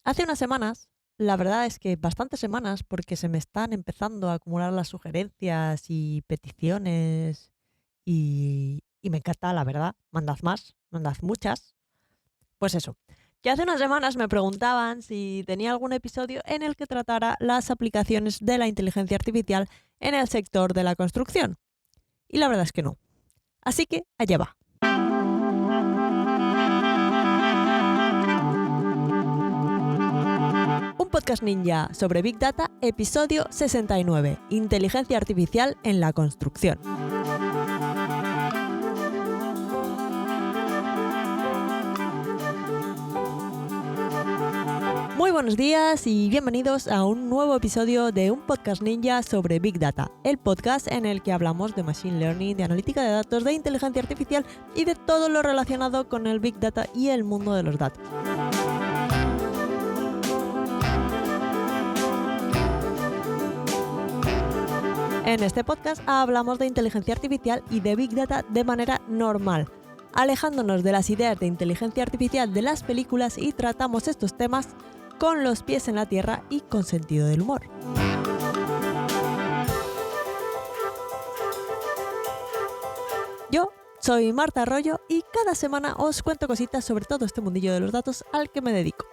Hace unas semanas, la verdad es que bastantes semanas, porque se me están empezando a acumular las sugerencias y peticiones y me encanta, la verdad. Mandad más, mandad muchas. Pues eso, que hace unas semanas me preguntaban si tenía algún episodio en el que tratara las aplicaciones de la inteligencia artificial en el sector de la construcción. Y la verdad es que no. Así que allá va. Un podcast ninja sobre Big Data, episodio 69, Inteligencia Artificial en la construcción. Muy buenos días y bienvenidos a un nuevo episodio de un podcast ninja sobre Big Data, el podcast en el que hablamos de Machine Learning, de analítica de datos, de inteligencia artificial y de todo lo relacionado con el Big Data y el mundo de los datos. En este podcast hablamos de inteligencia artificial y de Big Data de manera normal, alejándonos de las ideas de inteligencia artificial de las películas y tratamos estos temas con los pies en la tierra y con sentido del humor. Yo soy Marta Arroyo y cada semana os cuento cositas sobre todo este mundillo de los datos al que me dedico.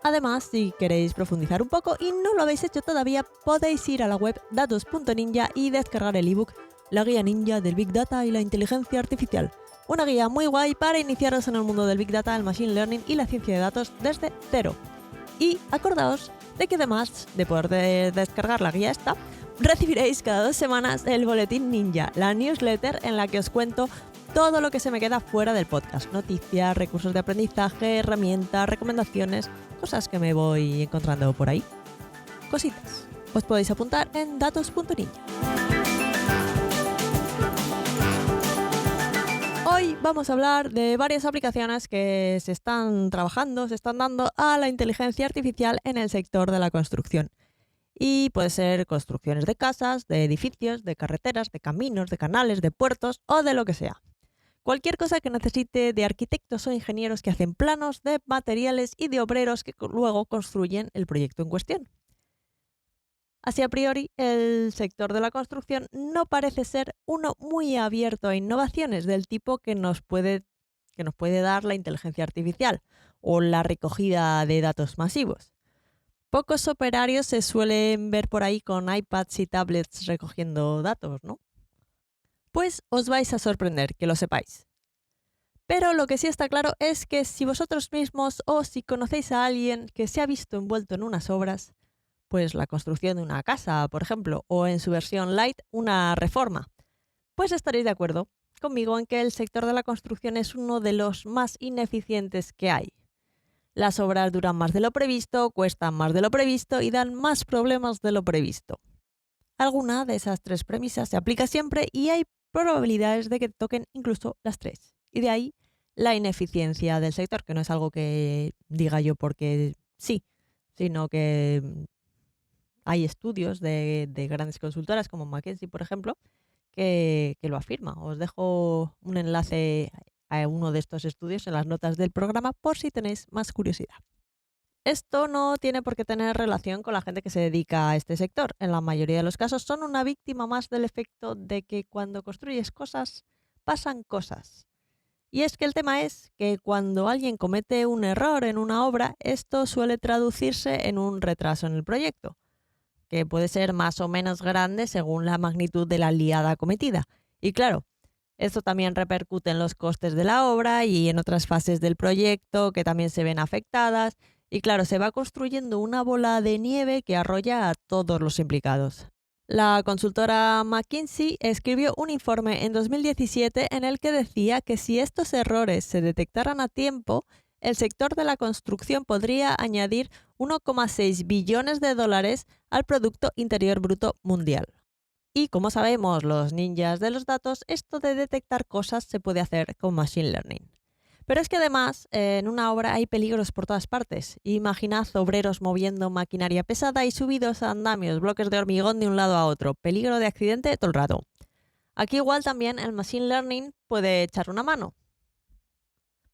Además, si queréis profundizar un poco y no lo habéis hecho todavía, podéis ir a la web datos.ninja y descargar el ebook La guía ninja del Big Data y la inteligencia artificial. Una guía muy guay para iniciaros en el mundo del Big Data, el Machine Learning y la ciencia de datos desde cero. Y acordaos de que además de poder descargar la guía esta, recibiréis cada 2 semanas el Boletín Ninja, la newsletter en la que os cuento todo lo que se me queda fuera del podcast. Noticias, recursos de aprendizaje, herramientas, recomendaciones, cosas que me voy encontrando por ahí. Cositas. Os podéis apuntar en datos.ninja. Hoy vamos a hablar de varias aplicaciones que se están dando a la inteligencia artificial en el sector de la construcción. Y puede ser construcciones de casas, de edificios, de carreteras, de caminos, de canales, de puertos o de lo que sea. Cualquier cosa que necesite de arquitectos o ingenieros que hacen planos, de materiales y de obreros que luego construyen el proyecto en cuestión. Así a priori, el sector de la construcción no parece ser uno muy abierto a innovaciones del tipo que nos puede dar la inteligencia artificial o la recogida de datos masivos. Pocos operarios se suelen ver por ahí con iPads y tablets recogiendo datos, ¿no? Pues os vais a sorprender, que lo sepáis. Pero lo que sí está claro es que si vosotros mismos o si conocéis a alguien que se ha visto envuelto en unas obras, pues la construcción de una casa, por ejemplo, o en su versión light, una reforma, pues estaréis de acuerdo conmigo en que el sector de la construcción es uno de los más ineficientes que hay. Las obras duran más de lo previsto, cuestan más de lo previsto y dan más problemas de lo previsto. Alguna de esas 3 premisas se aplica siempre y hay probabilidades de que toquen incluso las 3. Y de ahí la ineficiencia del sector, que no es algo que diga yo porque sí, sino que hay estudios de grandes consultoras como McKinsey, por ejemplo, que lo afirma. Os dejo un enlace a uno de estos estudios en las notas del programa por si tenéis más curiosidad. Esto no tiene por qué tener relación con la gente que se dedica a este sector. En la mayoría de los casos son una víctima más del efecto de que cuando construyes cosas, pasan cosas. Y es que el tema es que cuando alguien comete un error en una obra, esto suele traducirse en un retraso en el proyecto, que puede ser más o menos grande según la magnitud de la liada cometida. Y claro, esto también repercute en los costes de la obra y en otras fases del proyecto que también se ven afectadas. Y claro, se va construyendo una bola de nieve que arrolla a todos los implicados. La consultora McKinsey escribió un informe en 2017 en el que decía que si estos errores se detectaran a tiempo, el sector de la construcción podría añadir 1,6 billones de dólares al Producto Interior Bruto mundial. Y como sabemos los ninjas de los datos, esto de detectar cosas se puede hacer con Machine Learning. Pero es que además, en una obra hay peligros por todas partes. Imaginad obreros moviendo maquinaria pesada y subidos a andamios, bloques de hormigón de un lado a otro. Peligro de accidente todo el rato. Aquí igual también el Machine Learning puede echar una mano.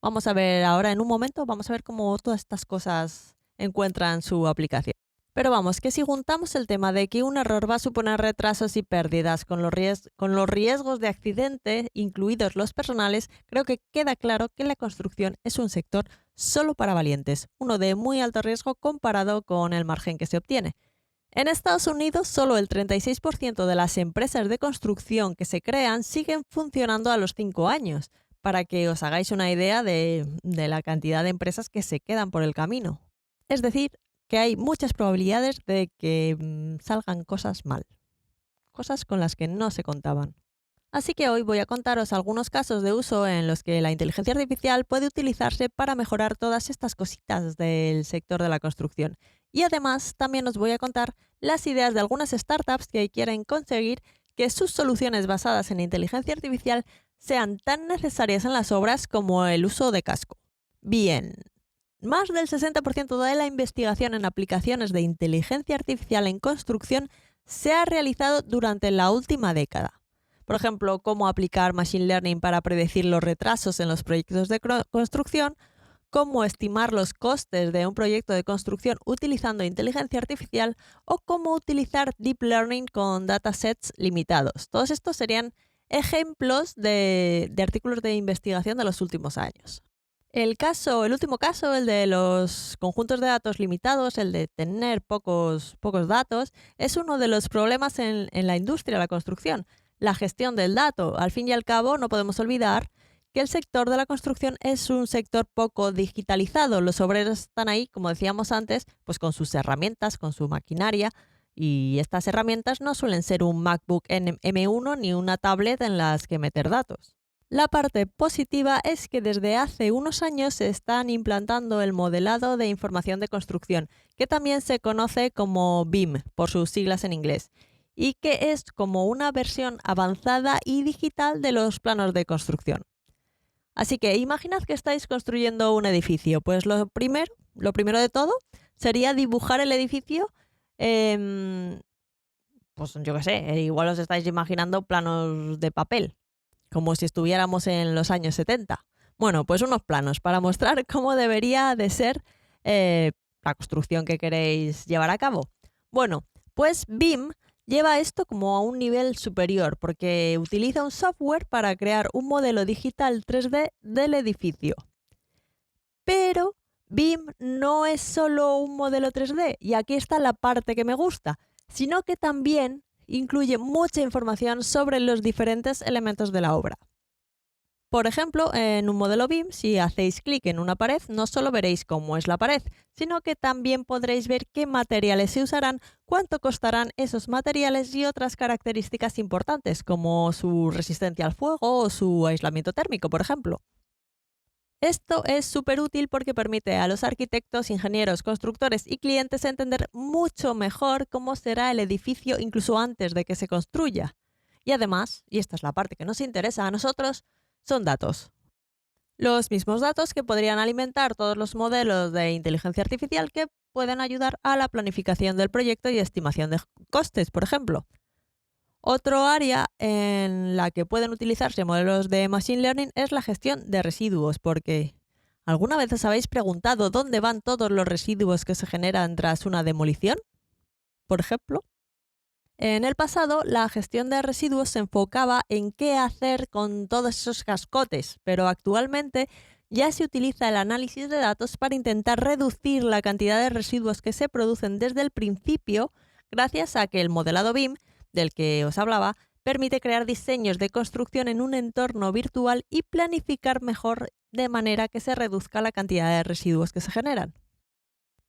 Vamos a ver ahora en un momento, vamos a ver cómo todas estas cosas encuentran su aplicación. Pero vamos, que si juntamos el tema de que un error va a suponer retrasos y pérdidas con los riesgos de accidente, incluidos los personales, creo que queda claro que la construcción es un sector solo para valientes, uno de muy alto riesgo comparado con el margen que se obtiene. En Estados Unidos, solo el 36% de las empresas de construcción que se crean siguen funcionando a los 5 años, para que os hagáis una idea de la cantidad de empresas que se quedan por el camino. Es decir, que hay muchas probabilidades de que salgan cosas mal, cosas con las que no se contaban. Así que hoy voy a contaros algunos casos de uso en los que la inteligencia artificial puede utilizarse para mejorar todas estas cositas del sector de la construcción. Y además también os voy a contar las ideas de algunas startups que quieren conseguir que sus soluciones basadas en inteligencia artificial sean tan necesarias en las obras como el uso de casco. Bien, más del 60% de la investigación en aplicaciones de inteligencia artificial en construcción se ha realizado durante la última década. Por ejemplo, cómo aplicar Machine Learning para predecir los retrasos en los proyectos de construcción, cómo estimar los costes de un proyecto de construcción utilizando inteligencia artificial o cómo utilizar Deep Learning con datasets limitados. Todos estos serían ejemplos de artículos de investigación de los últimos años. El último caso, el de los conjuntos de datos limitados, el de tener pocos datos, es uno de los problemas en la industria de la construcción. La gestión del dato. Al fin y al cabo, no podemos olvidar que el sector de la construcción es un sector poco digitalizado. Los obreros están ahí, como decíamos antes, pues con sus herramientas, con su maquinaria, y estas herramientas no suelen ser un MacBook M1 ni una tablet en las que meter datos. La parte positiva es que desde hace unos años se están implantando el modelado de información de construcción, que también se conoce como BIM, por sus siglas en inglés, y que es como una versión avanzada y digital de los planos de construcción. Así que imaginad que estáis construyendo un edificio. Pues lo primero de todo sería dibujar el edificio, pues yo qué sé, igual os estáis imaginando planos de papel, como si estuviéramos en los años 70. Bueno, pues unos planos para mostrar cómo debería de ser la construcción que queréis llevar a cabo. Bueno, pues BIM lleva esto como a un nivel superior porque utiliza un software para crear un modelo digital 3D del edificio. Pero BIM no es solo un modelo 3D, y aquí está la parte que me gusta, sino que también incluye mucha información sobre los diferentes elementos de la obra. Por ejemplo, en un modelo BIM, si hacéis clic en una pared, no solo veréis cómo es la pared, sino que también podréis ver qué materiales se usarán, cuánto costarán esos materiales y otras características importantes, como su resistencia al fuego o su aislamiento térmico, por ejemplo. Esto es súper útil porque permite a los arquitectos, ingenieros, constructores y clientes entender mucho mejor cómo será el edificio incluso antes de que se construya. Y además, y esta es la parte que nos interesa a nosotros, son datos. Los mismos datos que podrían alimentar todos los modelos de inteligencia artificial que pueden ayudar a la planificación del proyecto y estimación de costes, por ejemplo. Otro área en la que pueden utilizarse modelos de Machine Learning es la gestión de residuos, porque ¿alguna vez os habéis preguntado dónde van todos los residuos que se generan tras una demolición? Por ejemplo, en el pasado la gestión de residuos se enfocaba en qué hacer con todos esos cascotes, pero actualmente ya se utiliza el análisis de datos para intentar reducir la cantidad de residuos que se producen desde el principio, gracias a que el modelado BIM del que os hablaba, permite crear diseños de construcción en un entorno virtual y planificar mejor de manera que se reduzca la cantidad de residuos que se generan.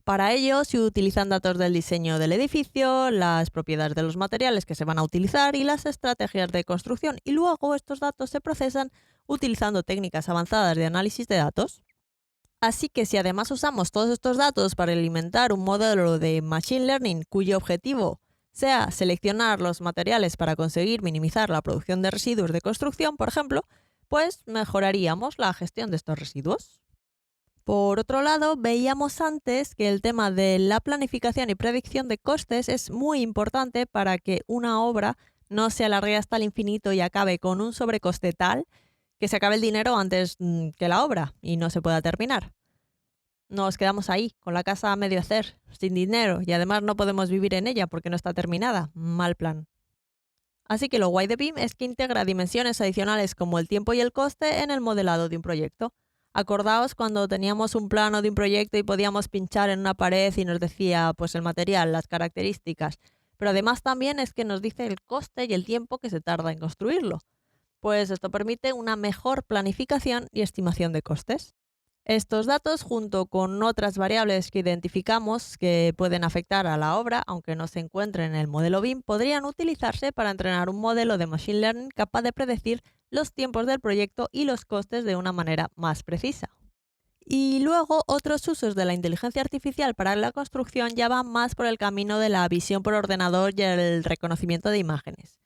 Para ello se utilizan datos del diseño del edificio, las propiedades de los materiales que se van a utilizar y las estrategias de construcción, y luego estos datos se procesan utilizando técnicas avanzadas de análisis de datos. Así que si además usamos todos estos datos para alimentar un modelo de Machine Learning cuyo objetivo sea seleccionar los materiales para conseguir minimizar la producción de residuos de construcción, por ejemplo, pues mejoraríamos la gestión de estos residuos. Por otro lado, veíamos antes que el tema de la planificación y predicción de costes es muy importante para que una obra no se alargue hasta el infinito y acabe con un sobrecoste tal que se acabe el dinero antes que la obra y no se pueda terminar. Nos quedamos ahí, con la casa a medio hacer, sin dinero, y además no podemos vivir en ella porque no está terminada. Mal plan. Así que lo guay de BIM es que integra dimensiones adicionales como el tiempo y el coste en el modelado de un proyecto. Acordaos cuando teníamos un plano de un proyecto y podíamos pinchar en una pared y nos decía pues el material, las características, pero además también es que nos dice el coste y el tiempo que se tarda en construirlo. Pues esto permite una mejor planificación y estimación de costes. Estos datos, junto con otras variables que identificamos que pueden afectar a la obra, aunque no se encuentren en el modelo BIM, podrían utilizarse para entrenar un modelo de Machine Learning capaz de predecir los tiempos del proyecto y los costes de una manera más precisa. Y luego, otros usos de la inteligencia artificial para la construcción ya van más por el camino de la visión por ordenador y el reconocimiento de imágenes.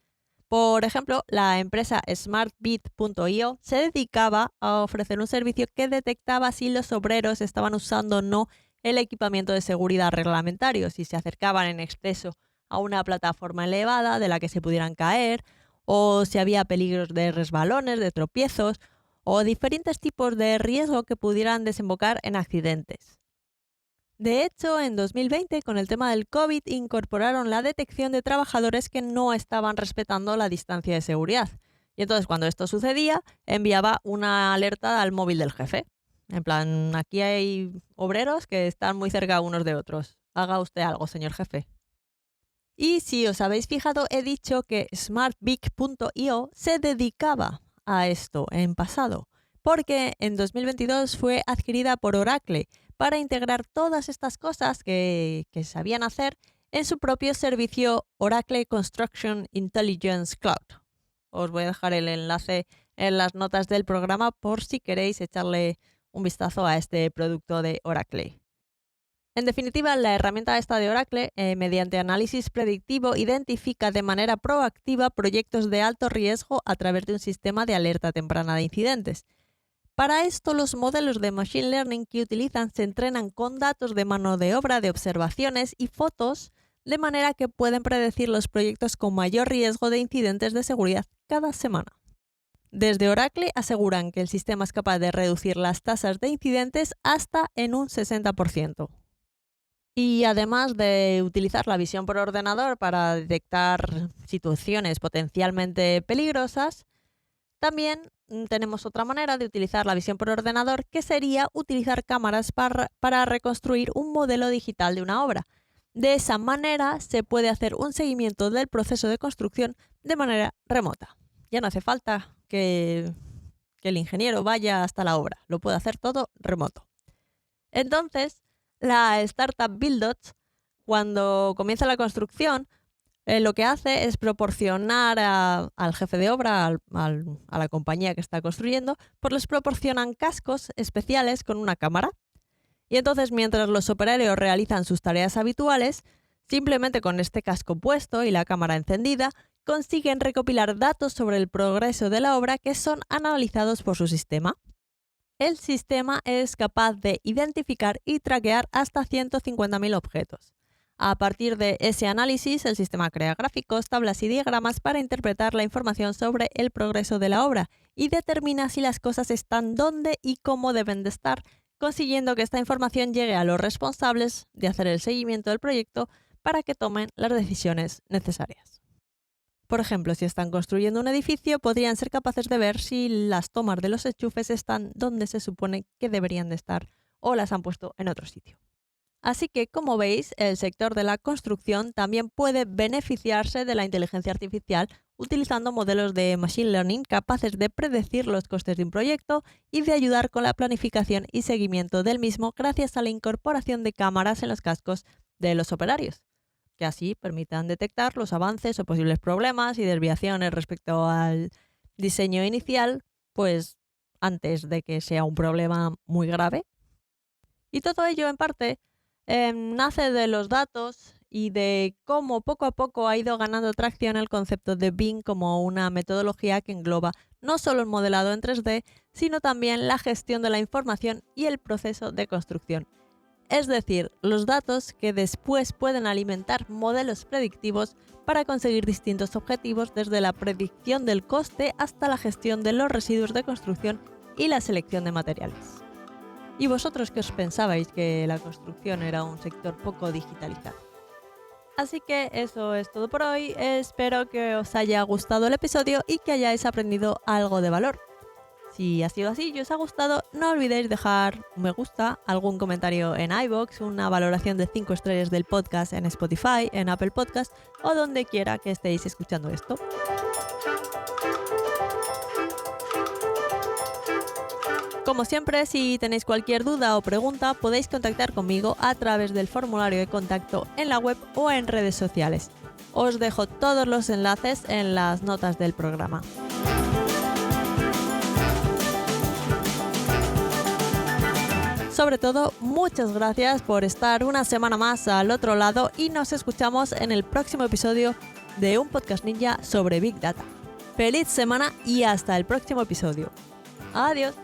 Por ejemplo, la empresa SmartBit.io se dedicaba a ofrecer un servicio que detectaba si los obreros estaban usando o no el equipamiento de seguridad reglamentario, si se acercaban en exceso a una plataforma elevada de la que se pudieran caer, o si había peligros de resbalones, de tropiezos, o diferentes tipos de riesgo que pudieran desembocar en accidentes. De hecho, en 2020, con el tema del COVID, incorporaron la detección de trabajadores que no estaban respetando la distancia de seguridad. Y entonces, cuando esto sucedía, enviaba una alerta al móvil del jefe. En plan, aquí hay obreros que están muy cerca unos de otros. Haga usted algo, señor jefe. Y si os habéis fijado, he dicho que SmartBig.io se dedicaba a esto en pasado, porque en 2022 fue adquirida por Oracle para integrar todas estas cosas que sabían hacer en su propio servicio Oracle Construction Intelligence Cloud. Os voy a dejar el enlace en las notas del programa por si queréis echarle un vistazo a este producto de Oracle. En definitiva, la herramienta esta de Oracle, mediante análisis predictivo, identifica de manera proactiva proyectos de alto riesgo a través de un sistema de alerta temprana de incidentes. Para esto, los modelos de Machine Learning que utilizan se entrenan con datos de mano de obra, de observaciones y fotos, de manera que pueden predecir los proyectos con mayor riesgo de incidentes de seguridad cada semana. Desde Oracle aseguran que el sistema es capaz de reducir las tasas de incidentes hasta en un 60%. Y además de utilizar la visión por ordenador para detectar situaciones potencialmente peligrosas, también tenemos otra manera de utilizar la visión por ordenador, que sería utilizar cámaras para reconstruir un modelo digital de una obra. De esa manera se puede hacer un seguimiento del proceso de construcción de manera remota. Ya no hace falta que el ingeniero vaya hasta la obra, lo puede hacer todo remoto. Entonces, la startup Buildots, cuando comienza la construcción, lo que hace es proporcionar al jefe de obra, a la compañía que está construyendo, pues les proporcionan cascos especiales con una cámara. Y entonces, mientras los operarios realizan sus tareas habituales, simplemente con este casco puesto y la cámara encendida, consiguen recopilar datos sobre el progreso de la obra que son analizados por su sistema. El sistema es capaz de identificar y traquear hasta 150.000 objetos. A partir de ese análisis, el sistema crea gráficos, tablas y diagramas para interpretar la información sobre el progreso de la obra y determina si las cosas están dónde y cómo deben de estar, consiguiendo que esta información llegue a los responsables de hacer el seguimiento del proyecto para que tomen las decisiones necesarias. Por ejemplo, si están construyendo un edificio, podrían ser capaces de ver si las tomas de los enchufes están donde se supone que deberían de estar o las han puesto en otro sitio. Así que, como veis, el sector de la construcción también puede beneficiarse de la inteligencia artificial utilizando modelos de Machine Learning capaces de predecir los costes de un proyecto y de ayudar con la planificación y seguimiento del mismo gracias a la incorporación de cámaras en los cascos de los operarios, que así permitan detectar los avances o posibles problemas y desviaciones respecto al diseño inicial, pues antes de que sea un problema muy grave. Y todo ello, en parte, nace de los datos y de cómo poco a poco ha ido ganando tracción el concepto de BIM como una metodología que engloba no solo el modelado en 3D, sino también la gestión de la información y el proceso de construcción. es decir, los datos que después pueden alimentar modelos predictivos para conseguir distintos objetivos, desde la predicción del coste hasta la gestión de los residuos de construcción y la selección de materiales. ¿Y vosotros qué os pensabais? ¿Que la construcción era un sector poco digitalizado? Así que eso es todo por hoy. Espero que os haya gustado el episodio y que hayáis aprendido algo de valor. Si ha sido así y os ha gustado, no olvidéis dejar un me gusta, algún comentario en iVoox, una valoración de 5 estrellas del podcast en Spotify, en Apple Podcast o donde quiera que estéis escuchando esto. Como siempre, si tenéis cualquier duda o pregunta, podéis contactar conmigo a través del formulario de contacto en la web o en redes sociales. Os dejo todos los enlaces en las notas del programa. Sobre todo, muchas gracias por estar una semana más al otro lado y nos escuchamos en el próximo episodio de Un Podcast Ninja sobre Big Data. ¡Feliz semana y hasta el próximo episodio! ¡Adiós!